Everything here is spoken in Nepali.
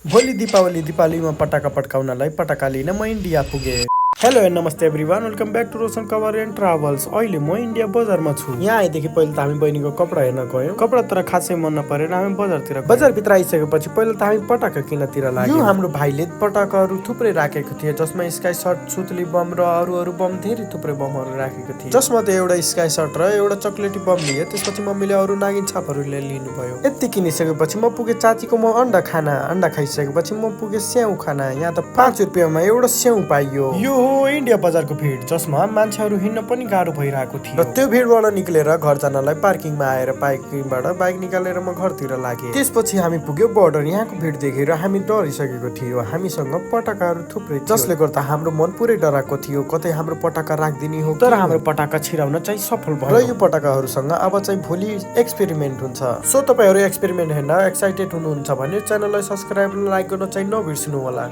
भोलि दीपावलीमा पटाका पड्काउनलाई पटाका लिन म इन्डिया पुगे। हेलो एन्ड नमस्ते everyone, welcome back to Roshan Kawar and travels. अहिले म इन्डिया बजारमा छु। यहाँ आएदेखि पहिले त हामी बहिनीको कपडा हेर्न गयौँ। कपडा तर खासै मन नपरेर हामी बजारभित्र आइसकेपछि पहिले त हामी पटाका किन्नतिर लाग्यौँ। हाम्रो भाइले पटाकाहरू थुप्रै राखेको थिए, जसमा स्काई शट, सुतली बम र अरू बम, धेरै थुप्रै बमहरू राखेको थिए। जसमा त एउटा स्काई शट र एउटा चकलेटी बम लिए। त्यसपछि मम्मीले अरू नागिन छापहरूले लिनुभयो। यति किनिसकेपछि म पुगे चाचीको म अन्डा खाना। अन्डा खाइसकेपछि म पुगे स्याउ खाना। यहाँ त 5 रुपियाँमा एउटा स्याउ पाइयो। यो हो इन्डिया बजारको भिड, जसमा मान्छेहरू हिँड्न पनि गाह्रो भइरहेको थियो। र त्यो भिडबाट निक्लेर घर जानलाई पार्किङमा आएर पार्किङबाट बाइक निकालेर म घरतिर लागे। त्यसपछि हामी पुग्यो बोर्डर। यहाँको भिड देखेर हामी डरिसकेको थियो। हामीसँग पटाकाहरू थुप्रै जसले गर्दा हाम्रो मन पुरै डराएको थियो, कतै हाम्रो पटाका राखिदिने हो। तर हाम्रो पटाका छिराउन चाहिँ सफल भयो। र यो पटाकाहरूसँग अब चाहिँ भोलि एक्सपेरिमेन्ट हुन्छ। सो तपाईहरु एक्सपेरिमेन्ट हेर्न एक्साइटेड हुनुहुन्छ भने च्यानललाई सब्स्क्राइब र लाइक गर्न चाहिँ नबिर्सनु होला।